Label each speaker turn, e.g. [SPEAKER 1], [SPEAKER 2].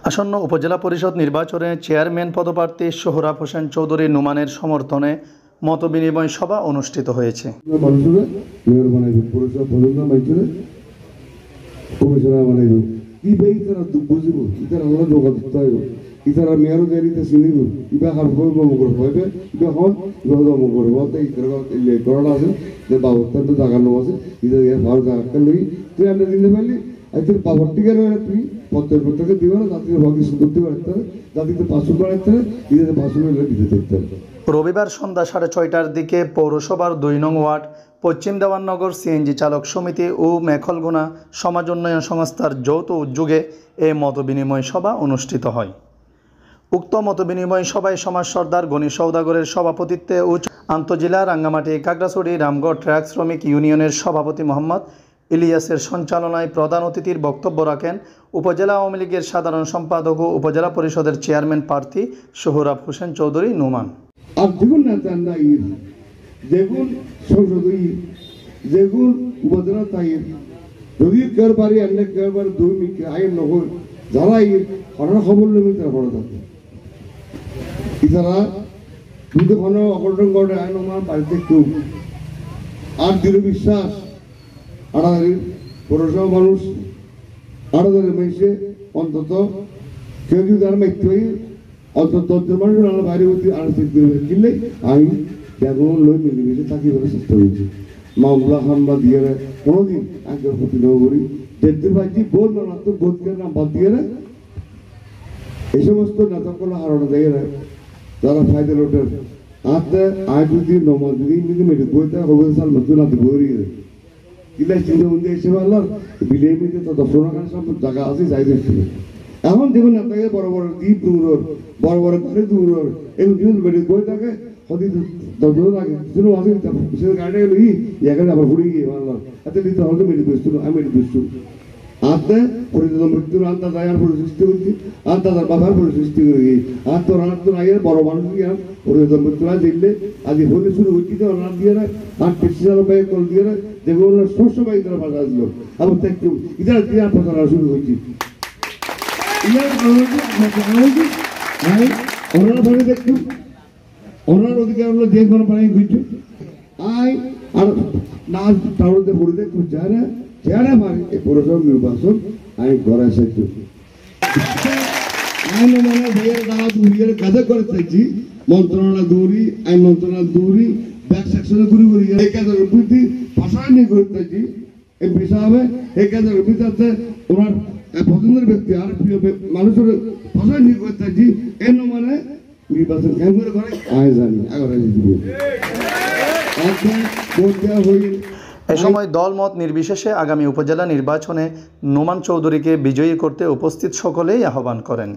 [SPEAKER 1] আসন্ন উপজেলা পরিষদ নির্বাচনে চেয়ারম্যান পদপ্রার্থী সোহরাব হোসেন চৌধুরী নোমানের সমর্থনে মতবিনিময় সভা অনুষ্ঠিত হয়েছে।
[SPEAKER 2] ইতারা মেয়র গাড়িতে চিনিব ইবা খারফই বমগর হইবে ইবা হন বমগর বলতে ইতারা ইলে করোনা আছে যে বাবুতে তো জায়গা নো আছে ইদা এর ভার জায়গা লই তুই আমরা দিনে পারলি আইতে পাবরটি গেল তুই প্রত্যেককে দিবা না জাতির ভাগি সুদতে পারতে জাতিতে পাঁচশো করতে ইদাতে 500 হলে দিতে থাকতে।
[SPEAKER 1] রবিবার সন্ধ্যা 6:30টার দিকে পৌরসভার 2 নং ওয়ার্ড পশ্চিম দেওয়াননগর সিএনজি চালক সমিতি ও মেখলগুনা সমাজ উন্নয়ন সংস্থার যৌথ উদ্যোগে এই মতবিনিময় সভা অনুষ্ঠিত হয়। উক্ত মতবিনিময় সভায় সমাজ সর্দার গণি সওদাগরের সভাপতিত্বে ও আন্তজেলা রাঙ্গামাটি কাকড়াছড়ি রামগড় ট্রাক শ্রমিক ইউনিয়নের সভাপতি মোহাম্মদ ইলিয়াসের সঞ্চালনায় প্রধান অতিথির বক্তব্য রাখেন উপজেলা আওয়ামী লীগের সাধারণ সম্পাদক ও উপজেলা পরিষদের চেয়ারম্যান প্রার্থী সোহরাব হোসেন চৌধুরী নোমান।
[SPEAKER 2] ইতারা কিন্তু কোনো অঘটন ঘটে আইন আমার বাড়িতে কেউ আর দৃঢ় বিশ্বাস আড়াদারির পৌরসভা মানুষ আড়াদারের মেসে অন্তত কেউ যদি আর মাইতে হই অন্তত 10 মানুষ আমরা বাইরে হতে আড়াই কিনলে আমি যেমন লই মিলিমিশে থাকি বলে চেষ্টা করছি মামলা হামলা দিয়ে কোনোদিন আগের প্রতি ন করি দেড় ভাইজি বোধ না তো বোধকে নাম বাদ দিয়ে এই সমস্ত নেতাগুলো হারানো যায় যারা ফায়দা লোটের আতে আয় যদি নমাজ যদি ইংরেজি মেটে বইতে হবে সাল নতুন আতে বই কিলা চিন্তা মধ্যে এসে পারলাম বিলের মধ্যে তো 10 টাকা সব জায়গা আছে যাই দেখছিল এখন দেখুন নেতাকে বড় বড় দ্বীপ দূর বড় বড় ঘরে দূর এবং যদি মেটে বই থাকে হদি 10 দিন আগে শুনো আছে সে গাড়ি গেল এখানে আবার ঘুরে গিয়ে পারলাম এত দিতে হয়তো মেটে বসতো আমি মেটে বসতো আতে পরিচিত মৃত্যুর আত্মা দায়ার পরে সৃষ্টি করছি আত্মা তার বাবার পরে সৃষ্টি করে গিয়ে আত্মরাত্ম আয়ের বড় মানুষ জ্ঞান পরিচিত মৃত্যুরা দিলে আজ হলে শুরু হচ্ছি তো রাত দিয়ে না আর পেশি চালো পায়ে কল দিয়ে না যেগুলো শস্য পাই তারা বাজা আসলো আবার দেখতে ইতারা দিয়ে প্রচার শুরু হচ্ছি ওনারা ভাবে দেখতো ওনার অধিকার হলো যে কোনো পানি ঘুরছে আয় আর নাচ টাউনতে পড়ে দেখতো যারা যারা পারে এই পৌরসভা নির্বাচন আমি ঘরে চাইছি আইন মানে ভাইয়ের দাওয়াত উড়িয়ে কাজে করে চাইছি মন্ত্রণালয় দৌড়ি আইন মন্ত্রণালয় দৌড়ি ব্যাক সেকশনে ঘুরে ঘুরে এই কাজের প্রতি ভাষা নিয়ে করে চাইছি এই বিষয় হবে এই কাজের ভিতরে ওনার পছন্দের ব্যক্তি আর প্রিয় মানুষের ভাষা নিয়ে করে চাইছি এই মানে নির্বাচন কেন করে করে আয় জানি আগে দিবে আচ্ছা ভোট দেওয়া হয়ে
[SPEAKER 1] এ সময় দলমত নির্বিশেষে আগামী উপজেলা নির্বাচনে নোমান চৌধুরীকে বিজয়ী করতে উপস্থিত সকলেই আহ্বান করেন।